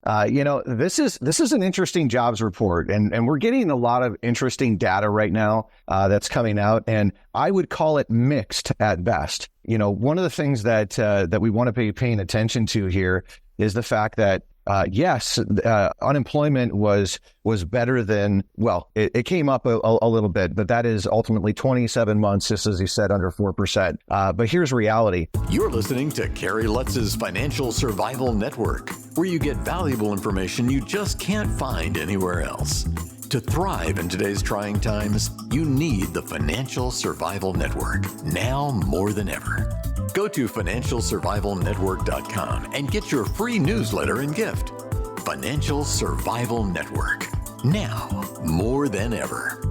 This is an interesting jobs report, and we're getting a lot of interesting data right now that's coming out, and I would call it mixed at best. One of the things that we want to be paying attention to here is the fact that yes, unemployment was better than, well, it came up a little bit, but that is ultimately 27 months, just as you said, under 4%. But here's reality. You're listening to Kerry Lutz's Financial Survival Network, where you get valuable information you just can't find anywhere else. To thrive in today's trying times, you need the Financial Survival Network, now more than ever. Go to financialsurvivalnetwork.com and get your free newsletter and gift. Financial Survival Network, now more than ever.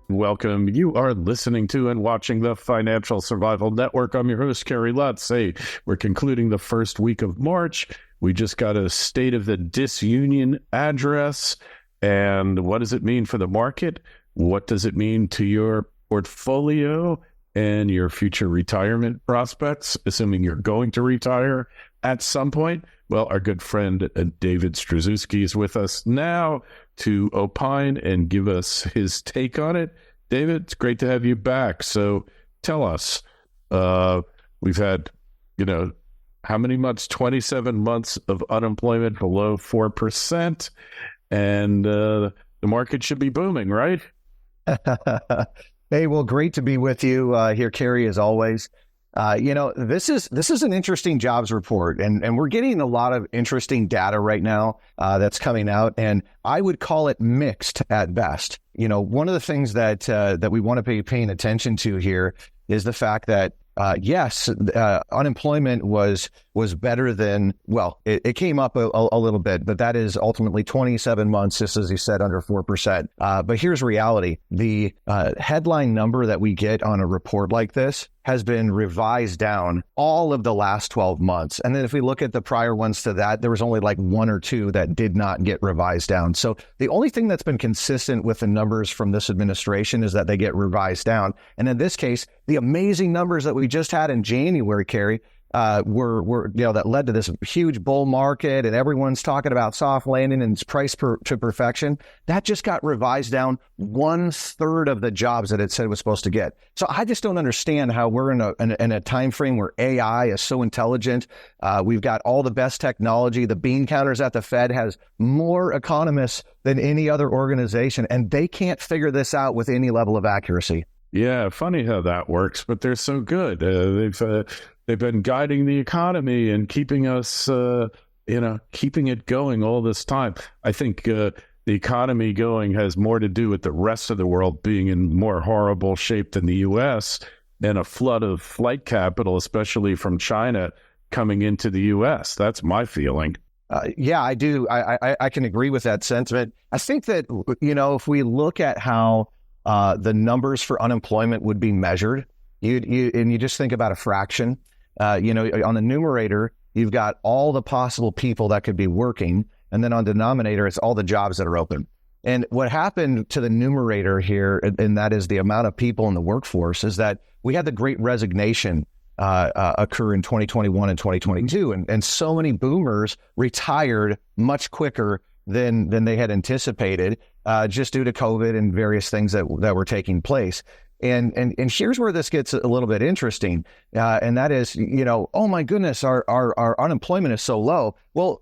Welcome. You are listening to and watching the Financial Survival Network. I'm your host, Kerry Lutz. Hey, we're concluding the first week of March. We just got a State of the Disunion address. And what does it mean for the market? What does it mean to your portfolio and your future retirement prospects, assuming you're going to retire at some point? Well, our good friend David Stryzewski is with us now to opine and give us his take on it. David, it's great to have you back. So tell us, we've had, how many months? 27 months of unemployment below 4%, and the market should be booming, right? Hey, well, great to be with you here, Kerry, as always. This is an interesting jobs report, and we're getting a lot of interesting data right now that's coming out, and I would call it mixed at best. One of the things that we want to be paying attention to here is the fact that yes, unemployment was better than, well, it came up a little bit, but that is ultimately 27 months, just as you said, under 4%. But here's reality. The headline number that we get on a report like this has been revised down all of the last 12 months. And then if we look at the prior ones to that, there was only like one or two that did not get revised down. So the only thing that's been consistent with the numbers from this administration is that they get revised down. And in this case, the amazing numbers that we just had in January, Kerry, were that led to this huge bull market, and everyone's talking about soft landing and it's price to perfection. That just got revised down 1/3 of the jobs that it said it was supposed to get. So I just don't understand how we're in a time frame where AI is so intelligent. We've got all the best technology. The bean counters at the Fed has more economists than any other organization, and they can't figure this out with any level of accuracy. Yeah, funny how that works, but they're so good. They've been guiding the economy and keeping us, keeping it going all this time. I think the economy going has more to do with the rest of the world being in more horrible shape than the U.S. and a flood of flight capital, especially from China, coming into the U.S. That's my feeling. Yeah, I do. I can agree with that sentiment. I think that, if we look at how the numbers for unemployment would be measured, you just think about a fraction. On the numerator, you've got all the possible people that could be working. And then on denominator, it's all the jobs that are open. And what happened to the numerator here, and that is the amount of people in the workforce, is that we had the Great Resignation occur in 2021 and 2022. And so many boomers retired much quicker than they had anticipated, just due to COVID and various things that were taking place. And here's where this gets a little bit interesting, and that is, oh my goodness, our unemployment is so low. Well,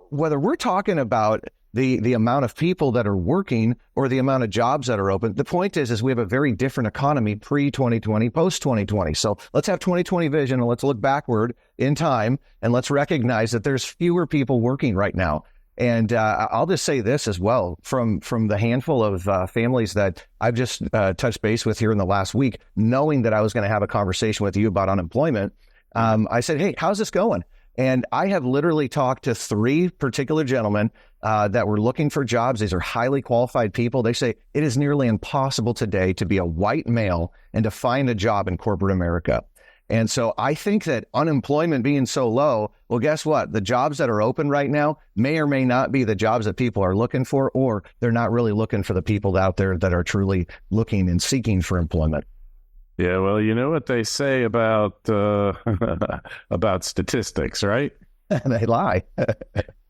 whether we're talking about the amount of people that are working or the amount of jobs that are open, the point is we have a very different economy pre-2020, post-2020. So let's have 2020 vision, and let's look backward in time, and let's recognize that there's fewer people working right now. And I'll just say this as well, from the handful of families that I've just touched base with here in the last week, knowing that I was going to have a conversation with you about unemployment, I said, hey, how's this going? And I have literally talked to 3 particular gentlemen that were looking for jobs. These are highly qualified people. They say it is nearly impossible today to be a white male and to find a job in corporate America. And so I think that unemployment being so low, well, guess what? The jobs that are open right now may or may not be the jobs that people are looking for, or they're not really looking for the people out there that are truly looking and seeking for employment. Yeah, well, you know what they say about about statistics, right? They lie.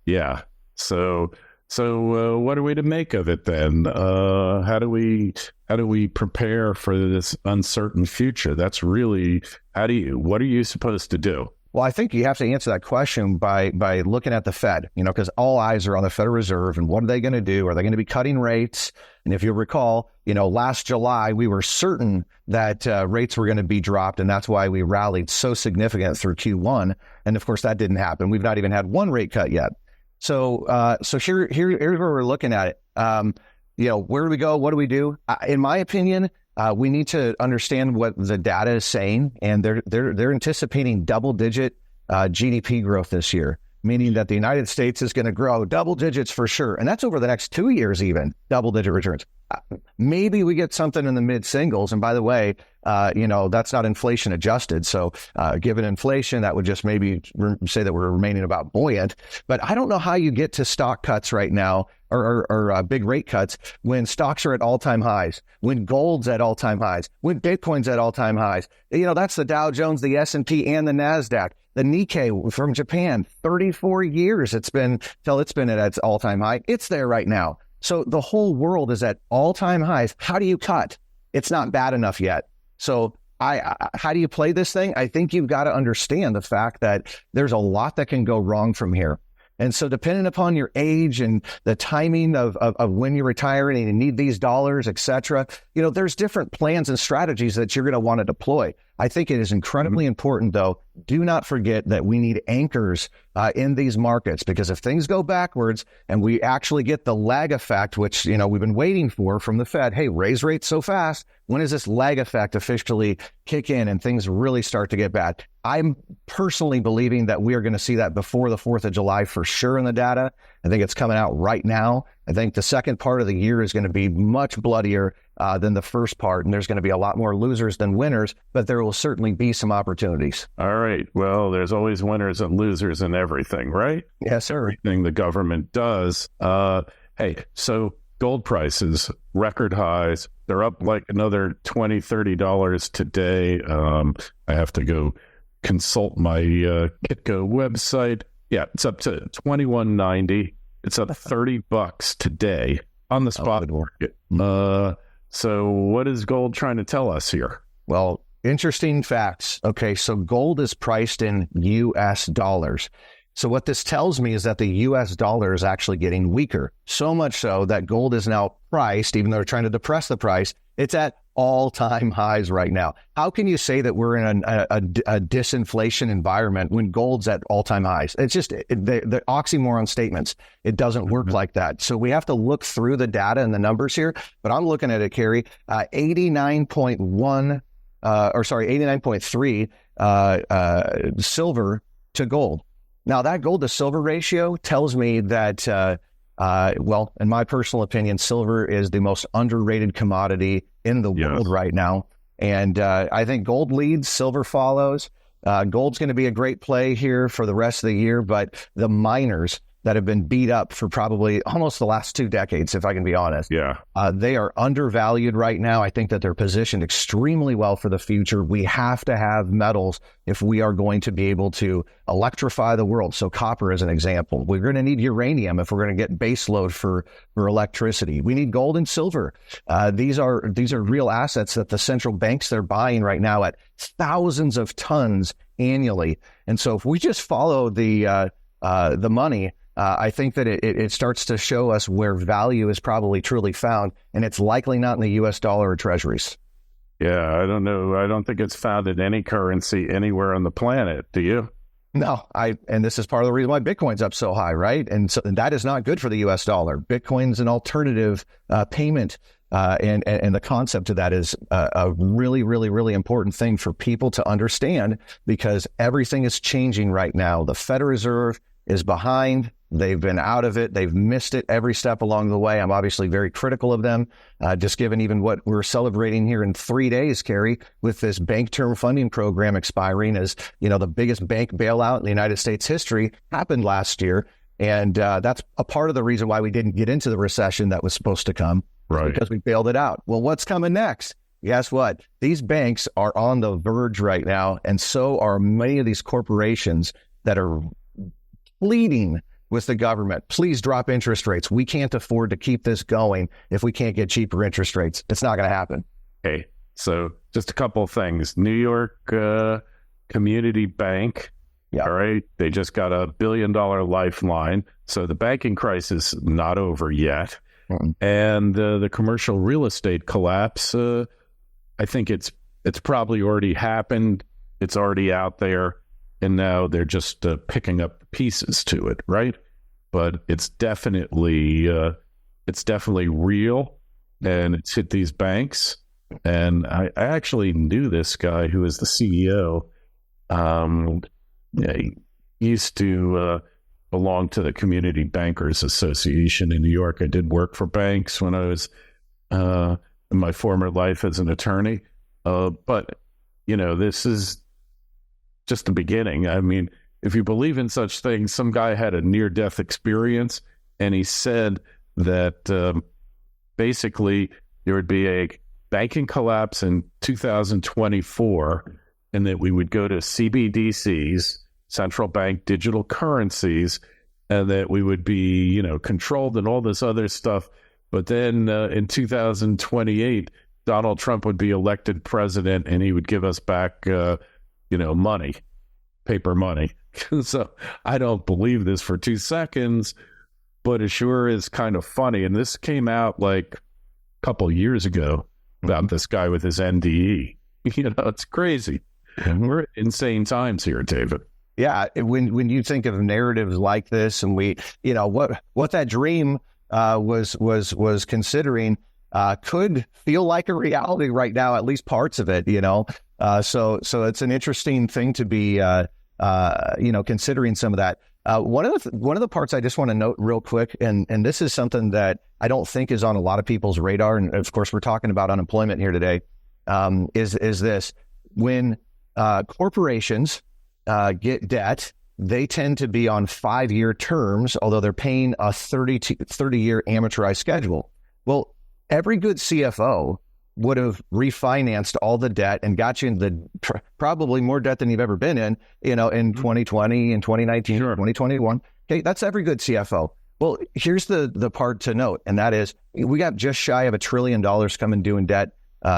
Yeah. So what are we to make of it then? How do we prepare for this uncertain future? That's really, what are you supposed to do? Well, I think you have to answer that question by looking at the Fed, because all eyes are on the Federal Reserve and what are they going to do? Are they going to be cutting rates? And if you recall, last July, we were certain that rates were going to be dropped. And that's why we rallied so significant through Q1. And of course, that didn't happen. We've not even had one rate cut yet. So here's where we're looking at it. Where do we go? What do we do? In my opinion, we need to understand what the data is saying, and they're anticipating double-digit GDP growth this year, meaning that the United States is going to grow double digits for sure, and that's over the next 2 years, even double-digit returns. Maybe we get something in the mid-singles, and by the way, that's not inflation adjusted. So given inflation, that would just maybe say that we're remaining about buoyant. But I don't know how you get to stock cuts right now or big rate cuts when stocks are at all-time highs, when gold's at all-time highs, when Bitcoin's at all-time highs. That's the Dow Jones, the S&P, and the NASDAQ. The Nikkei from Japan, 34 years it's been at its all-time high. It's there right now. So the whole world is at all-time highs. How do you cut? It's not bad enough yet. So how do you play this thing? I think you've got to understand the fact that there's a lot that can go wrong from here. And so depending upon your age and the timing of when you're retiring and you need these dollars, et cetera, there's different plans and strategies that you're going to want to deploy. I think it is incredibly important, though. Do not forget that we need anchors in these markets, because if things go backwards and we actually get the lag effect, which, we've been waiting for from the Fed, hey, raise rates so fast. When does this lag effect officially kick in and things really start to get bad? I'm personally believing that we are going to see that before the 4th of July for sure in the data. I think it's coming out right now. I think the second part of the year is going to be much bloodier than the first part, and there's going to be a lot more losers than winners, but there will certainly be some opportunities. All right. Well, there's always winners and losers in everything, right? Yes, sir. Everything the government does. Hey, so gold prices, record highs. They're up like another $20, $30 today. I have to go consult my Kitco website. Yeah, it's up to $21.90. It's up $30 today on the spot market. So what is gold trying to tell us here? Well, interesting facts. Okay, so gold is priced in U.S. dollars. So what this tells me is that the U.S. dollar is actually getting weaker, so much so that gold is now priced, even though they're trying to depress the price, it's at all-time highs right now. How can you say that we're in a disinflation environment when gold's at all-time highs? It's just the oxymoron statements. It doesn't work like that. So we have to look through the data and the numbers here. But I'm looking at it, Kerry, 89.3 silver to gold. Now, that gold to silver ratio tells me that, in my personal opinion, silver is the most underrated commodity in the world right now. And I think gold leads, silver follows. Gold's going to be a great play here for the rest of the year, but the miners that have been beat up for probably almost the last 2 decades, if I can be honest. They are undervalued right now. I think that they're positioned extremely well for the future. We have to have metals if we are going to be able to electrify the world. So copper is an example. We're going to need uranium if we're going to get base load for electricity. We need gold and silver. These are real assets that the central banks, they're buying right now at thousands of tons annually. And so if we just follow the money, I think that it starts to show us where value is probably truly found, and it's likely not in the U.S. dollar or treasuries. Yeah, I don't know. I don't think it's found in any currency anywhere on the planet. Do you? No, and this is part of the reason why Bitcoin's up so high, right? And that is not good for the U.S. dollar. Bitcoin's an alternative payment, and the concept of that is a really, really, really important thing for people to understand, because everything is changing right now. The Federal Reserve is behind. They've been out of it. They've missed it every step along the way. I'm obviously very critical of them, just given even what we're celebrating here in 3 days, Kerry, with this bank term funding program expiring, as the biggest bank bailout in the United States history happened last year. And that's a part of the reason why we didn't get into the recession that was supposed to come, right? Because we bailed it out. Well, what's coming next? Guess what? These banks are on the verge right now, and so are many of these corporations that are pleading with the government, please drop interest rates. We can't afford to keep this going if we can't get cheaper interest rates. It's not going to happen. Okay, so just a couple of things. New York Community Bank, all right, they just got a $1 billion lifeline. So the banking crisis is not over yet. And the commercial real estate collapse, I think it's probably already happened. It's already out there. And now they're just picking up pieces to it, right? But it's definitely real, and it's hit these banks. And I actually knew this guy who is the CEO. He used to belong to the Community Bankers Association in New York. I did work for banks when I was in my former life as an attorney. But, this is just the beginning. I mean, if you believe in such things, some guy had a near-death experience, and he said that basically there would be a banking collapse in 2024, and that we would go to CBDCs, central bank digital currencies, and that we would be, controlled and all this other stuff. But then in 2028, Donald Trump would be elected president, and he would give us back money, paper money. So I don't believe this for 2 seconds, but it sure is kind of funny. And this came out like a couple years ago about this guy with his NDE. It's crazy. We're at insane times here, David. Yeah, when you think of narratives like this, and we, what that dream was considering could feel like a reality right now, at least parts of it. So it's an interesting thing to be, considering some of that. One of the parts I just want to note real quick, and this is something that I don't think is on a lot of people's radar, and of course we're talking about unemployment here today, is this: when corporations get debt, they tend to be on 5-year terms, although they're paying a 30-year amortized schedule. Well, every good CFO would have refinanced all the debt and got you into probably more debt than you've ever been in, in 2020 and 2019, Sure. 2021. Okay, that's every good CFO. Well, here's the part to note, and that is we got just shy of $1 trillion coming due in debt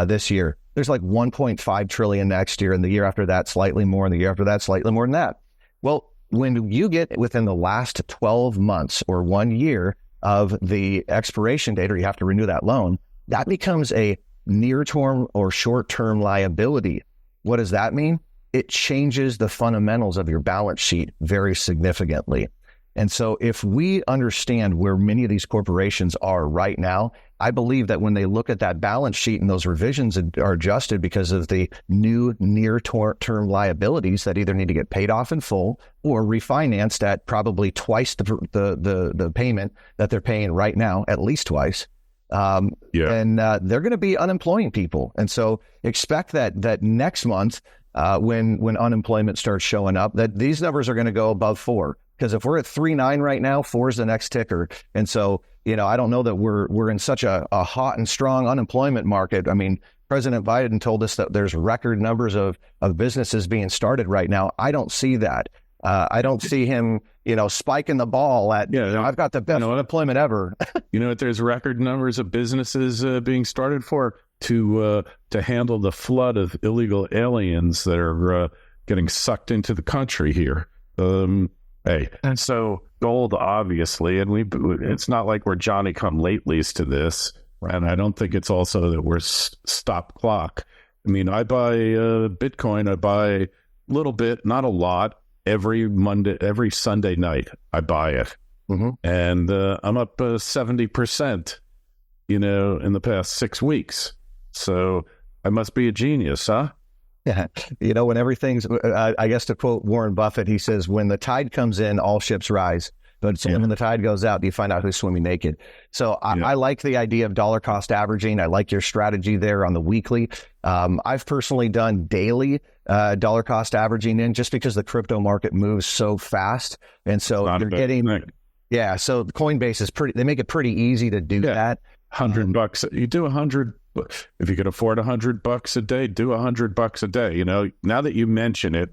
this year. There's like 1.5 trillion next year, and the year after that, slightly more, and the year after that, slightly more than that. Well, when you get within the last 12 months or 1 year of the expiration date, or you have to renew that loan, that becomes a near-term or short-term liability. What does that mean? It changes the fundamentals of your balance sheet very significantly. And so if we understand where many of these corporations are right now, I believe that when they look at that balance sheet and those revisions are adjusted because of the new near-term liabilities that either need to get paid off in full or refinanced at probably twice the payment that they're paying right now, at least twice, and they're going to be unemploying people. And so expect that next month, when unemployment starts showing up, that these numbers are going to go above 4. Because if we're at 3.9 right now, 4 is the next ticker. And so, I don't know that we're in such a hot and strong unemployment market. I mean, President Biden told us that there's record numbers of businesses being started right now. I don't see that. I don't see him, spiking the ball at, I've got the best unemployment ever. There's record numbers of businesses being started for to handle the flood of illegal aliens that are getting sucked into the country here. Hey, and so gold, obviously, and it's not like we're Johnny-come-latelys to this, and I don't think it's also that we're stop clock. I mean, I buy Bitcoin, I buy a little bit, not a lot, every Sunday night I buy it. Mm-hmm. And I'm up 70%, in the past 6 weeks. So I must be a genius, huh? Yeah. When everything's, I guess to quote Warren Buffett, he says, when the tide comes in, all ships rise. But when the tide goes out, you find out who's swimming naked. So I like the idea of dollar cost averaging. I like your strategy there on the weekly. I've personally done daily dollar cost averaging in just because the crypto market moves so fast. And so you're getting, so Coinbase is they make it pretty easy to do that. $100. You do 100. If you could afford $100 a day, do $100 a day. Now that you mention it,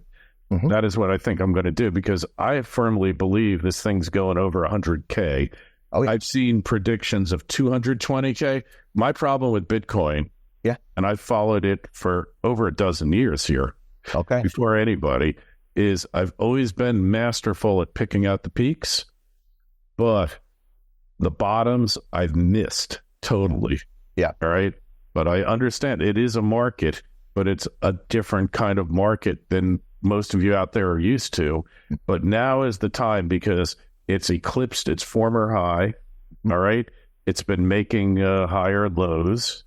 Mhm. That is what I think I'm going to do, because I firmly believe this thing's going over 100K. Oh, yeah. I've seen predictions of 220K. My problem with Bitcoin, Yeah. and I've followed it for over a dozen years here, Okay. before anybody, is I've always been masterful at picking out the peaks, but the bottoms I've missed totally. Yeah. All right. But I understand it is a market, but it's a different kind of market than most of you out there are used to. But now is the time, because it's eclipsed its former high. All right. It's been making higher lows,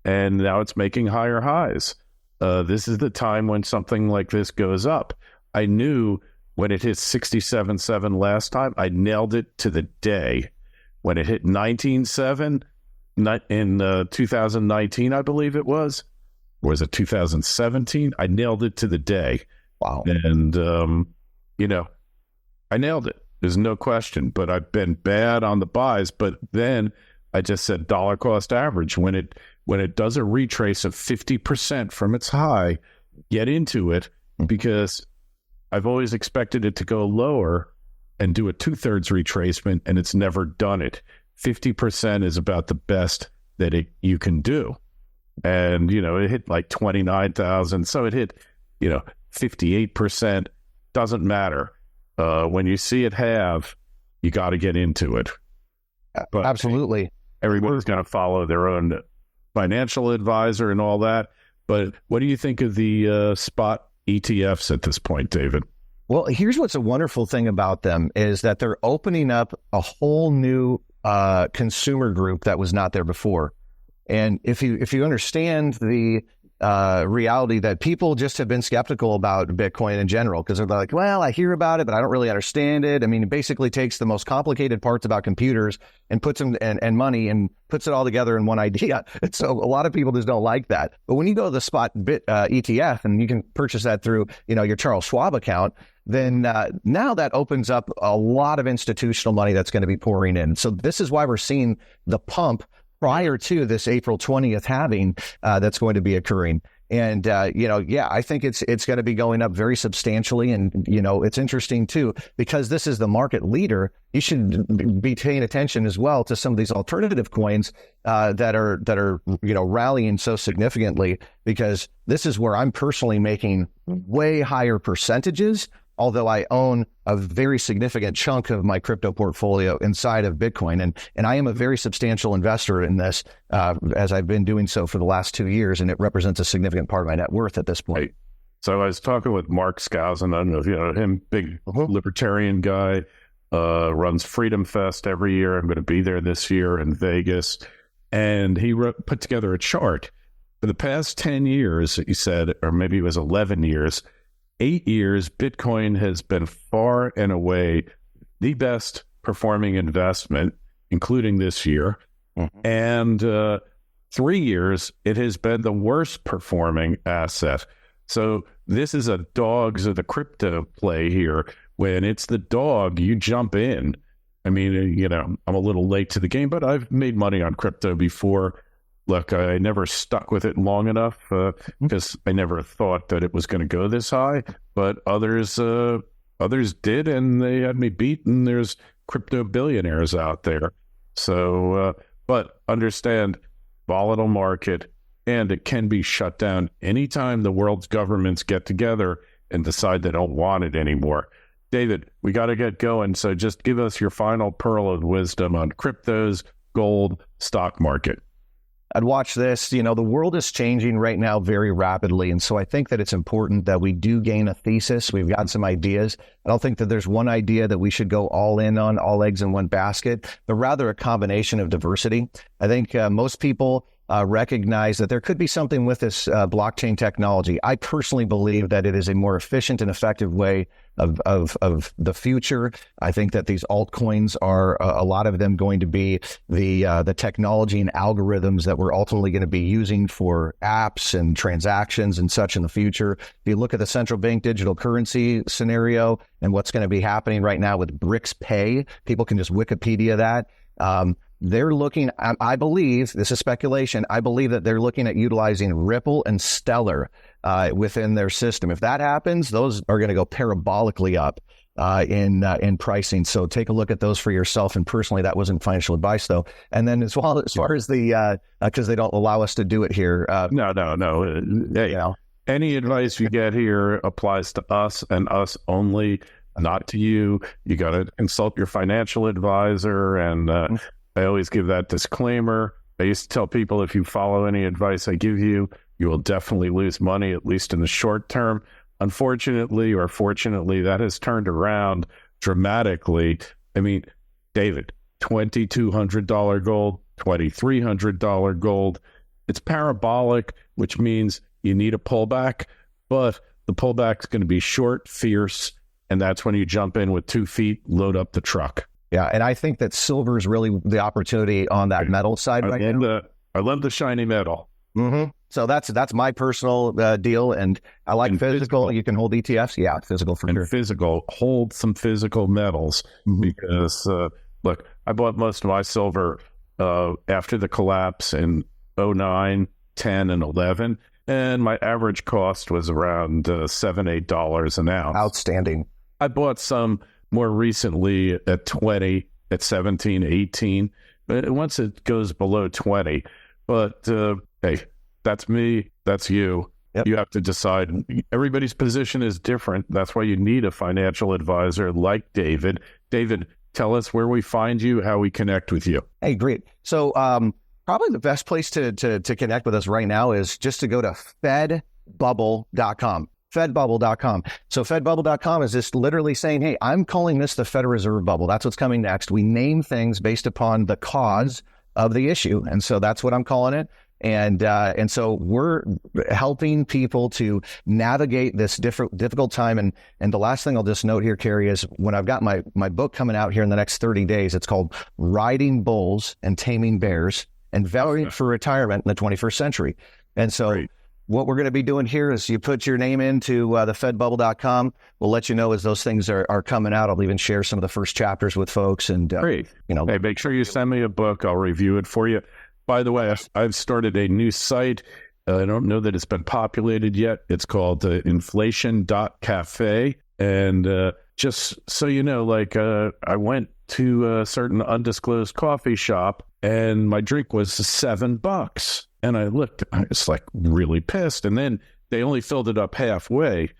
and now it's making higher highs. This is the time when something like this goes up. I knew when it hit 67.7 last time, I nailed it to the day. When it hit 19.7 in 2019, I believe it was. Or was it 2017? I nailed it to the day. Wow. And, I nailed it. There's no question. But I've been bad on the buys. But then I just said dollar cost average. When it does a retrace of 50% from its high, get into it, because I've always expected it to go lower and do a 2/3 retracement, and it's never done it. 50% is about the best that you can do. And, it hit like 29,000. So it hit, 58%. Doesn't matter. When you see it halve, you got to get into it. But Absolutely. everybody's going to follow their own financial advisor and all that. But what do you think of the spot ETFs at this point, David? Well, here's what's a wonderful thing about them is that they're opening up a whole new consumer group that was not there before. And if you understand the reality that people just have been skeptical about Bitcoin in general, because they're like, well, I hear about it, but I don't really understand it. I mean, it basically takes the most complicated parts about computers and puts them and money and puts it all together in one idea. And so a lot of people just don't like that. But when you go to the spot ETF and you can purchase that through, your Charles Schwab account, then now that opens up a lot of institutional money that's going to be pouring in. So this is why we're seeing the pump prior to this April 20th halving that's going to be occurring. And, I think it's going to be going up very substantially. And, it's interesting, too, because this is the market leader. You should be paying attention as well to some of these alternative coins that are rallying so significantly, because this is where I'm personally making way higher percentages, although I own a very significant chunk of my crypto portfolio inside of Bitcoin. And I am a very substantial investor in this, as I've been doing so for the last 2 years, and it represents a significant part of my net worth at this point. Right. So I was talking with Mark Skousen. I don't know if you know him, big libertarian guy, runs Freedom Fest every year. I'm going to be there this year in Vegas. And he put together a chart. For the past 10 years, he said, or maybe it was 11 years, 8 years, Bitcoin has been far and away the best performing investment, including this year. Mm-hmm. And 3 years, it has been the worst performing asset. So this is a dogs of the crypto play here. When it's the dog, you jump in. I mean, I'm a little late to the game, but I've made money on crypto before. Look, I never stuck with it long enough because I never thought that it was going to go this high. But others did, and they had me beat. And there's crypto billionaires out there. So, but understand, volatile market, and it can be shut down anytime the world's governments get together and decide they don't want it anymore. David, we got to get going. So just give us your final pearl of wisdom on cryptos, gold, stock market. I'd watch this. The world is changing right now very rapidly. And so I think that it's important that we do gain a thesis. We've got some ideas. I don't think that there's one idea that we should go all in on, all eggs in one basket, but rather a combination of diversity. I think most people recognize that there could be something with this blockchain technology. I personally believe that it is a more efficient and effective way of the future. I think that these altcoins are a lot of them going to be the technology and algorithms that we're ultimately going to be using for apps and transactions and such in the future. If you look at the central bank digital currency scenario and what's going to be happening right now with BRICS Pay, people can just Wikipedia that. They're looking, I believe, this is speculation, I believe that they're looking at utilizing Ripple and Stellar within their system. If that happens, those are going to go parabolically up in pricing. So take a look at those for yourself. And personally, that wasn't financial advice, though. And then as far as the because they don't allow us to do it here. No. Hey, you know, any advice you get here applies to us and us only, not to you. You got to consult your financial advisor. And I always give that disclaimer. I used to tell people, if you follow any advice I give you, you will definitely lose money, at least in the short term. Unfortunately or fortunately, that has turned around dramatically. I mean, David, $2,200 gold, $2,300 gold. It's parabolic, which means you need a pullback, but the pullback's going to be short, fierce, and that's when you jump in with 2 feet, load up the truck. Yeah, and I think that silver is really the opportunity on that metal side right now. I love the shiny metal. Mm-hmm. So that's my personal deal, and I like physical. You can hold ETFs, yeah, physical for sure. Physical, hold some physical metals because look, I bought most of my silver after the collapse in 09, 10, and 11, and my average cost was around $7-8 an ounce. Outstanding. I bought some more recently at 20, at 17, 18, but once it goes below 20, but hey, that's me, that's you. Yep. You have to decide. Everybody's position is different. That's why you need a financial advisor like David. David, tell us where we find you, how we connect with you. Hey, great. So probably the best place to connect with us right now is just to go to fedbubble.com. Fedbubble.com. So Fedbubble.com is just literally saying, hey, I'm calling this the Federal Reserve bubble. That's what's coming next. We name things based upon the cause of the issue. And so that's what I'm calling it. And so we're helping people to navigate this difficult time. And the last thing I'll just note here, Kerry, is when I've got my book coming out here in the next 30 days, it's called Riding Bulls and Taming Bears and Value for Retirement in the 21st Century. And so what we're going to be doing here is you put your name into the fedbubble.com. We'll let you know as those things are coming out. I'll even share some of the first chapters with folks. And, Great. Hey, make sure you send me a book. I'll review it for you. By the way, I've started a new site. I don't know that it's been populated yet. It's called inflation.cafe. And just so you know, I went to a certain undisclosed coffee shop and my drink was $7. And I looked, I was like really pissed. And then they only filled it up halfway.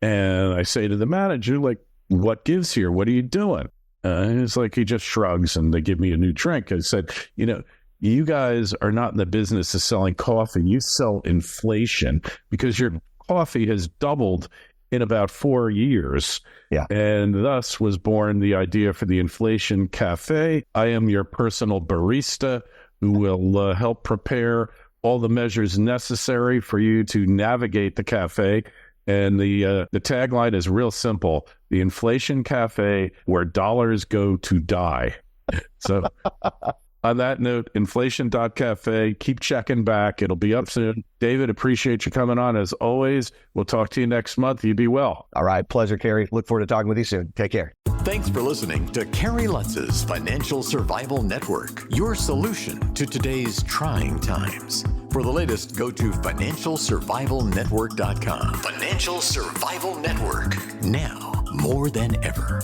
And I say to the manager, like, what gives here? What are you doing? And it's like, he just shrugs and they give me a new drink. I said, you guys are not in the business of selling coffee. You sell inflation because your coffee has doubled in about 4 years. Yeah. And thus was born the idea for the Inflation Cafe. I am your personal barista who will help prepare all the measures necessary for you to navigate the cafe. And the tagline is real simple: the Inflation Cafe, where dollars go to die. So on that note, inflation.cafe, keep checking back. It'll be up soon. David, appreciate you coming on as always. We'll talk to you next month. You be well. All right. Pleasure, Kerry. Look forward to talking with you soon. Take care. Thanks for listening to Kerry Lutz's Financial Survival Network, your solution to today's trying times. For the latest, go to financialsurvivalnetwork.com. Financial Survival Network, now more than ever.